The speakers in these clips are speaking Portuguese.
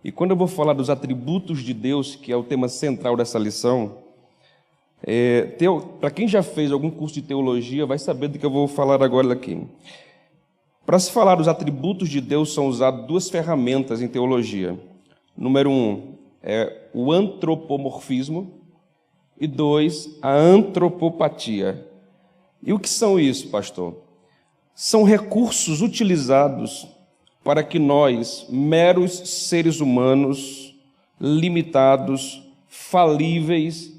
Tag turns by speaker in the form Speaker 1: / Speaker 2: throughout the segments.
Speaker 1: E quando eu vou falar dos atributos de Deus, que é o tema central dessa lição, para quem já fez algum curso de teologia, vai saber do que eu vou falar agora aqui. Para se falar dos atributos de Deus, são usadas duas ferramentas em teologia. Número 1 é o antropomorfismo e 2, a antropopatia. E o que são isso, pastor? São recursos utilizados para que nós, meros seres humanos, limitados, falíveis,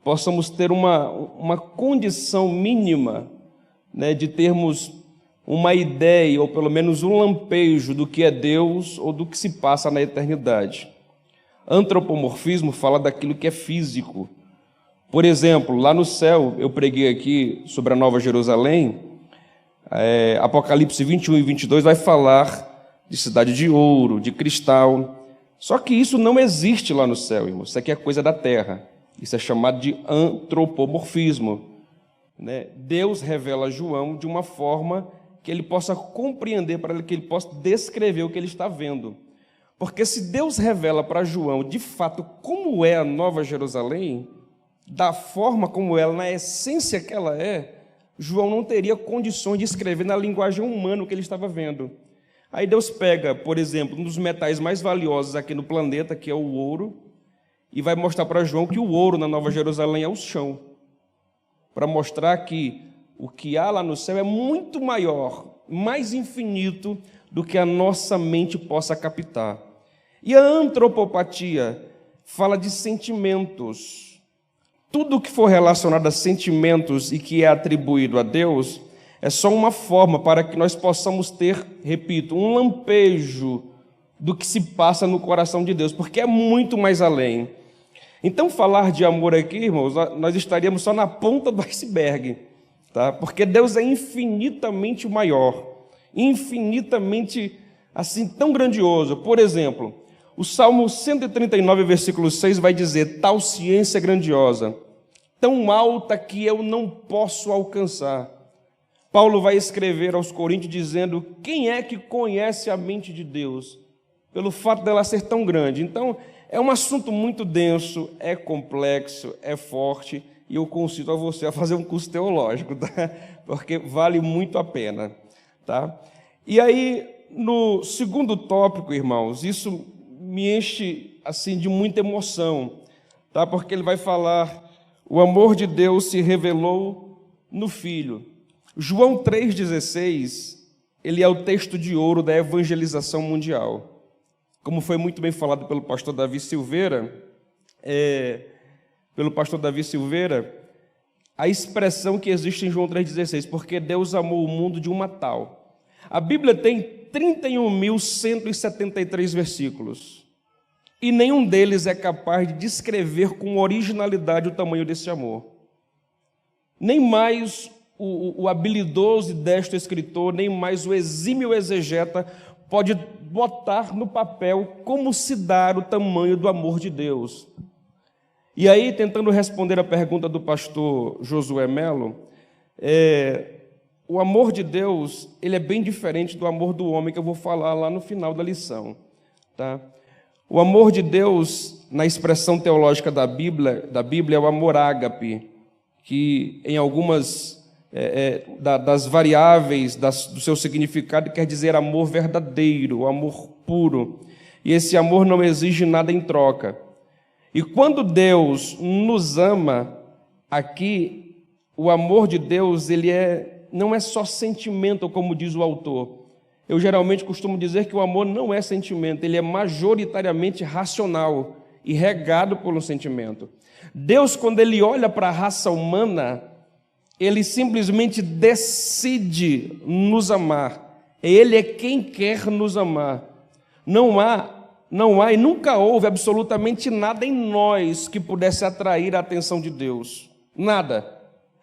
Speaker 1: possamos ter uma condição mínima, né, de termos uma ideia, ou pelo menos um lampejo do que é Deus ou do que se passa na eternidade. Antropomorfismo fala daquilo que é físico. Por exemplo, lá no céu, eu preguei aqui sobre a Nova Jerusalém, Apocalipse 21 e 22 vai falar de cidade de ouro, de cristal. Só que isso não existe lá no céu, irmão. Isso aqui é coisa da terra. Isso é chamado de antropomorfismo, né? Deus revela a João de uma forma que ele possa compreender, para que ele possa descrever o que ele está vendo. Porque se Deus revela para João, de fato, como é a Nova Jerusalém, da forma como ela, na essência que ela é, João não teria condições de escrever na linguagem humana o que ele estava vendo. Aí Deus pega, por exemplo, um dos metais mais valiosos aqui no planeta, que é o ouro, e vai mostrar para João que o ouro na Nova Jerusalém é o chão, para mostrar que o que há lá no céu é muito maior, mais infinito do que a nossa mente possa captar. E a antropopatia fala de sentimentos. Tudo que for relacionado a sentimentos e que é atribuído a Deus é só uma forma para que nós possamos ter, repito, um lampejo do que se passa no coração de Deus, porque é muito mais além. Então, falar de amor aqui, irmãos, nós estaríamos só na ponta do iceberg, tá? Porque Deus é infinitamente maior, infinitamente, assim, tão grandioso. Por exemplo, o Salmo 139, versículo 6 vai dizer: tal ciência grandiosa, tão alta que eu não posso alcançar. Paulo vai escrever aos Coríntios dizendo: quem é que conhece a mente de Deus? Pelo fato dela ser tão grande. Então, é um assunto muito denso, é complexo, é forte, e eu convido a você a fazer um curso teológico, tá? Porque vale muito a pena, tá? E aí, no segundo tópico, irmãos, isso me enche assim de muita emoção, tá? Porque ele vai falar: o amor de Deus se revelou no Filho. João 3,16, ele é o texto de ouro da evangelização mundial. Como foi muito bem falado pelo pastor Davi Silveira, a expressão que existe em João 3,16, porque Deus amou o mundo de uma tal. A Bíblia tem 31.173 versículos, e nenhum deles é capaz de descrever com originalidade o tamanho desse amor. Nem mais o habilidoso e destro escritor, nem mais o exímio exegeta pode botar no papel como se dá o tamanho do amor de Deus. E aí, tentando responder a pergunta do pastor Josué Melo, o amor de Deus, ele é bem diferente do amor do homem, que eu vou falar lá no final da lição, tá? O amor de Deus, na expressão teológica da Bíblia é o amor ágape, que em algumas das variáveis do seu significado quer dizer amor verdadeiro, amor puro. E esse amor não exige nada em troca. E quando Deus nos ama, aqui, o amor de Deus, não é só sentimento, como diz o autor. Eu geralmente costumo dizer que o amor não é sentimento, ele é majoritariamente racional e regado por um sentimento. Deus, quando ele olha para a raça humana, ele simplesmente decide nos amar. Ele é quem quer nos amar. Não há e nunca houve absolutamente nada em nós que pudesse atrair a atenção de Deus. Nada.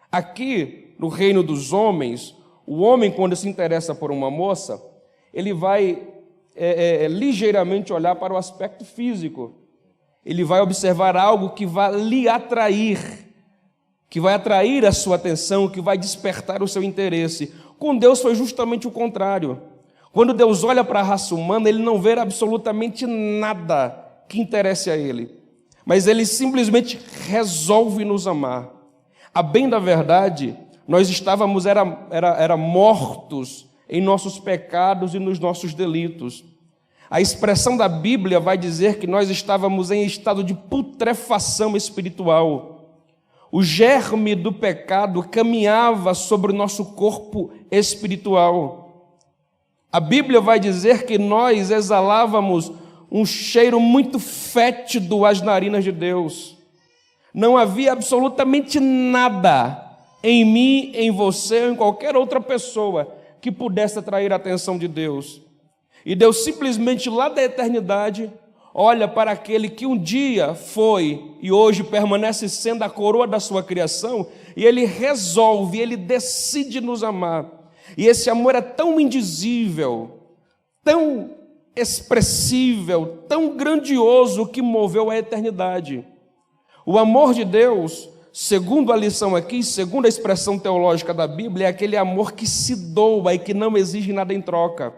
Speaker 1: Aqui, no reino dos homens, o homem, quando se interessa por uma moça, ele vai ligeiramente olhar para o aspecto físico. Ele vai observar algo que vai lhe atrair, que vai atrair a sua atenção, que vai despertar o seu interesse. Com Deus foi justamente o contrário. Quando Deus olha para a raça humana, Ele não vê absolutamente nada que interesse a Ele, mas Ele simplesmente resolve nos amar. A bem da verdade, nós estávamos mortos em nossos pecados e nos nossos delitos. A expressão da Bíblia vai dizer que nós estávamos em estado de putrefação espiritual. O germe do pecado caminhava sobre o nosso corpo espiritual. A Bíblia vai dizer que nós exalávamos um cheiro muito fétido às narinas de Deus. Não havia absolutamente nada em mim, em você ou em qualquer outra pessoa que pudesse atrair a atenção de Deus. E Deus simplesmente lá da eternidade olha para aquele que um dia foi e hoje permanece sendo a coroa da sua criação, e Ele resolve, Ele decide nos amar. E esse amor é tão indizível, tão expressível, tão grandioso, que moveu a eternidade. O amor de Deus, segundo a lição aqui, segundo a expressão teológica da Bíblia, é aquele amor que se doa e que não exige nada em troca.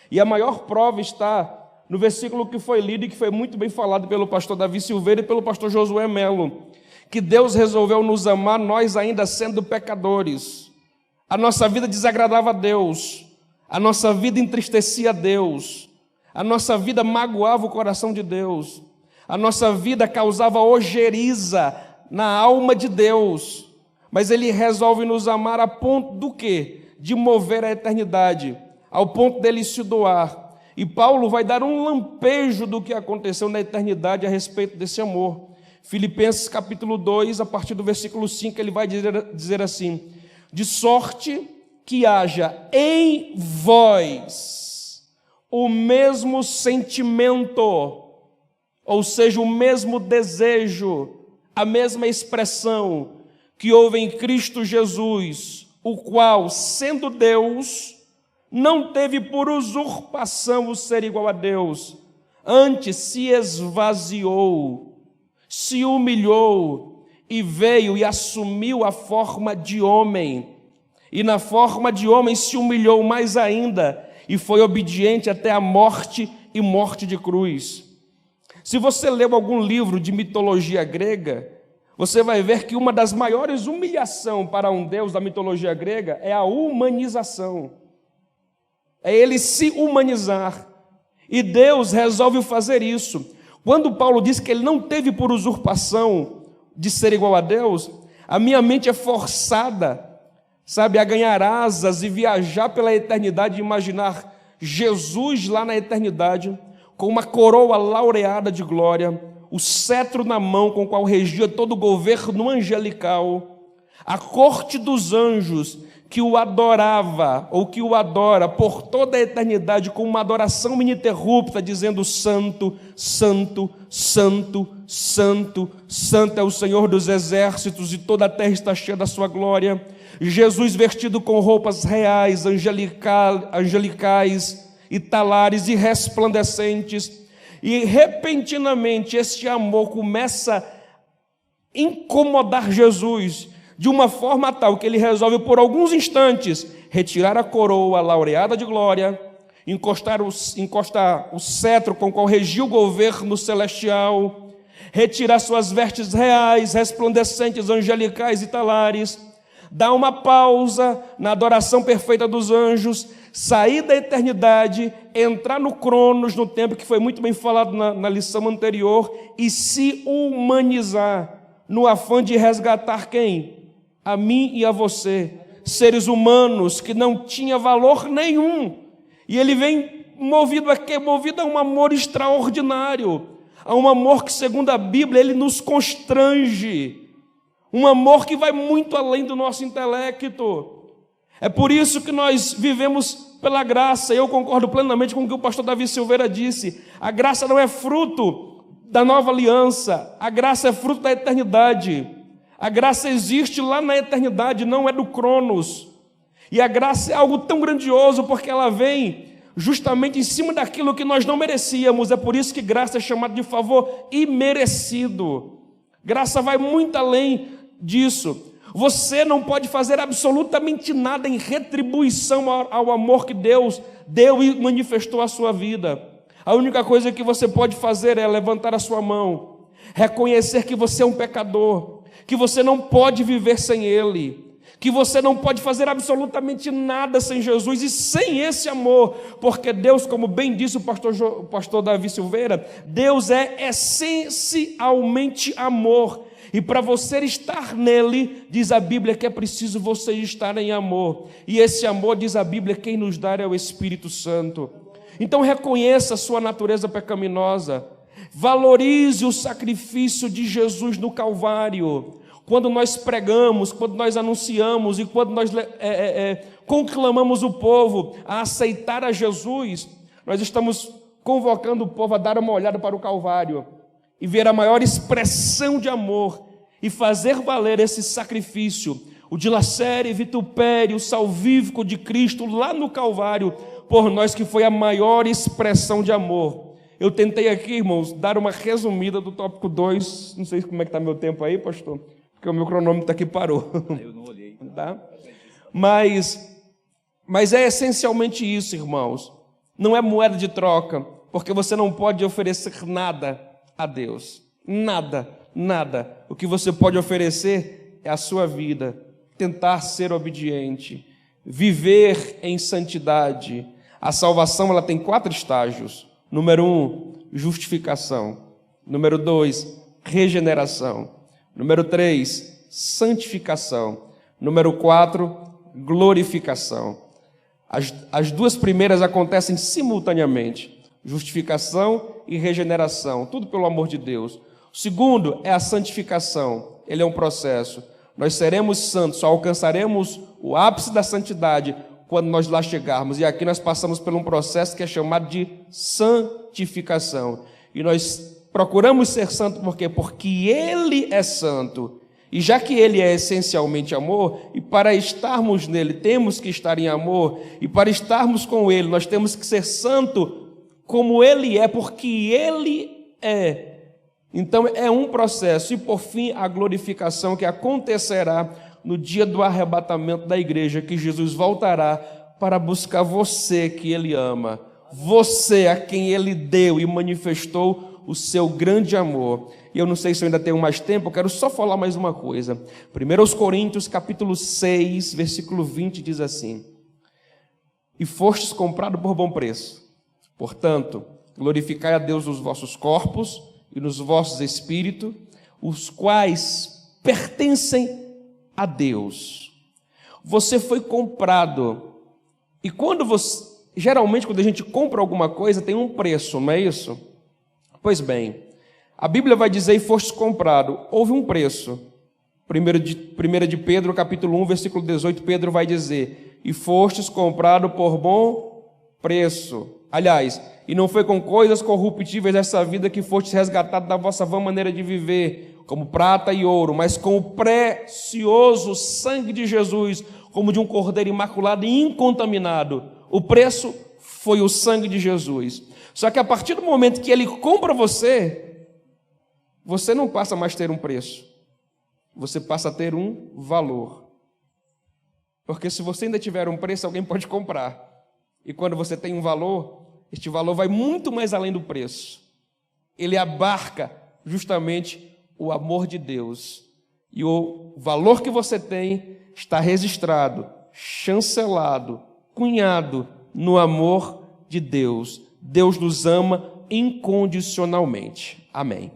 Speaker 1: E a maior prova está no versículo que foi lido e que foi muito bem falado pelo pastor Davi Silveira e pelo pastor Josué Melo, que Deus resolveu nos amar, nós ainda sendo pecadores. A nossa vida desagradava a Deus, a nossa vida entristecia a Deus, a nossa vida magoava o coração de Deus, a nossa vida causava ojeriza na alma de Deus, mas Ele resolve nos amar a ponto do quê? De mover a eternidade, ao ponto dele se doar. E Paulo vai dar um lampejo do que aconteceu na eternidade a respeito desse amor. Filipenses capítulo 2, a partir do versículo 5, ele vai dizer assim: de sorte que haja em vós o mesmo sentimento, ou seja, o mesmo desejo, a mesma expressão que houve em Cristo Jesus, o qual, sendo Deus, não teve por usurpação o ser igual a Deus, antes se esvaziou, se humilhou e veio e assumiu a forma de homem, e na forma de homem se humilhou mais ainda e foi obediente até a morte e morte de cruz. Se você leu algum livro de mitologia grega, você vai ver que uma das maiores humilhações para um deus da mitologia grega é a humanização. É ele se humanizar. E Deus resolve fazer isso. Quando Paulo diz que ele não teve por usurpação de ser igual a Deus, a minha mente é forçada, a ganhar asas e viajar pela eternidade e imaginar Jesus lá na eternidade, com uma coroa laureada de glória, o cetro na mão com o qual regia todo o governo angelical, a corte dos anjos que o adorava, ou que o adora por toda a eternidade, com uma adoração ininterrupta, dizendo: santo, santo, santo, santo, santo é o Senhor dos exércitos, e toda a terra está cheia da sua glória. Jesus vestido com roupas reais, angelicais e talares e resplandecentes, e repentinamente este amor começa a incomodar Jesus, de uma forma tal que ele resolve por alguns instantes retirar a coroa laureada de glória, encostar o cetro com o qual regia o governo celestial, retirar suas vestes reais, resplandecentes, angelicais e talares, dar uma pausa na adoração perfeita dos anjos, sair da eternidade, entrar no Cronos, no tempo que foi muito bem falado na lição anterior, e se humanizar, no afã de resgatar quem? A mim e a você, seres humanos que não tinha valor nenhum, e ele vem movido a um amor extraordinário, a um amor que, segundo a Bíblia, ele nos constrange, um amor que vai muito além do nosso intelecto. É por isso que nós vivemos pela graça. Eu concordo plenamente com o que o pastor Davi Silveira disse: a graça não é fruto da nova aliança, a graça é fruto da eternidade. A graça existe lá na eternidade, não é do Cronos. E a graça é algo tão grandioso porque ela vem justamente em cima daquilo que nós não merecíamos. É por isso que graça é chamada de favor imerecido. Graça vai muito além disso. Você não pode fazer absolutamente nada em retribuição ao amor que Deus deu e manifestou a sua vida. A única coisa que você pode fazer é levantar a sua mão, reconhecer que você é um pecador, que você não pode viver sem Ele, que você não pode fazer absolutamente nada sem Jesus e sem esse amor, porque Deus, como bem disse o pastor Davi Silveira, Deus é essencialmente amor, e para você estar nele, diz a Bíblia que é preciso você estar em amor, e esse amor, diz a Bíblia, quem nos dá é o Espírito Santo. Então reconheça a sua natureza pecaminosa, valorize o sacrifício de Jesus no Calvário. Quando nós pregamos, quando nós anunciamos e quando nós conclamamos o povo a aceitar a Jesus, nós estamos convocando o povo a dar uma olhada para o Calvário e ver a maior expressão de amor e fazer valer esse sacrifício, o dilacere, vitupério, salvífico de Cristo lá no Calvário, por nós, que foi a maior expressão de amor. Eu tentei aqui, irmãos, dar uma resumida do tópico 2, não sei como é que está meu tempo aí, pastor, porque o meu cronômetro aqui parou.
Speaker 2: Eu não olhei.
Speaker 1: Tá? Mas é essencialmente isso, irmãos. Não é moeda de troca, porque você não pode oferecer nada a Deus. Nada, nada. O que você pode oferecer é a sua vida, tentar ser obediente, viver em santidade. A salvação, ela tem 4 estágios. Número 1, justificação. Número 2, regeneração. Número 3, santificação. Número 4, glorificação. As 2 primeiras acontecem simultaneamente. Justificação e regeneração. Tudo pelo amor de Deus. O segundo é a santificação. Ele é um processo. Nós seremos santos, só alcançaremos o ápice da santidade quando nós lá chegarmos. E aqui nós passamos por um processo que é chamado de santificação. E nós procuramos ser santos por quê? Porque Ele é santo. E já que Ele é essencialmente amor, e para estarmos nele temos que estar em amor, e para estarmos com Ele nós temos que ser santo como Ele é, porque Ele é. Então é um processo. E por fim a glorificação, que acontecerá no dia do arrebatamento da igreja, que Jesus voltará para buscar você que Ele ama, você a quem Ele deu e manifestou o seu grande amor. E eu não sei se eu ainda tenho mais tempo, eu quero só falar mais uma coisa. 1 Coríntios capítulo 6, versículo 20 diz assim: e fostes comprado por bom preço, portanto, glorificai a Deus nos vossos corpos e nos vossos espíritos, os quais pertencem a Deus. Você foi comprado, e geralmente quando a gente compra alguma coisa tem um preço, não é isso? Pois bem, a Bíblia vai dizer, e fostes comprado, houve um preço. 1 de Pedro, capítulo 1, versículo 18, Pedro vai dizer, e fostes comprado por bom preço. Aliás, e não foi com coisas corruptíveis dessa vida que fostes resgatado da vossa vã maneira de viver, como prata e ouro, mas com o precioso sangue de Jesus, como de um cordeiro imaculado e incontaminado. O preço foi o sangue de Jesus. Só que a partir do momento que Ele compra você, você não passa mais a ter um preço, você passa a ter um valor. Porque se você ainda tiver um preço, alguém pode comprar. E quando você tem um valor, este valor vai muito mais além do preço. Ele abarca justamente o amor de Deus. E o valor que você tem está registrado, chancelado, cunhado no amor de Deus. Deus nos ama incondicionalmente. Amém.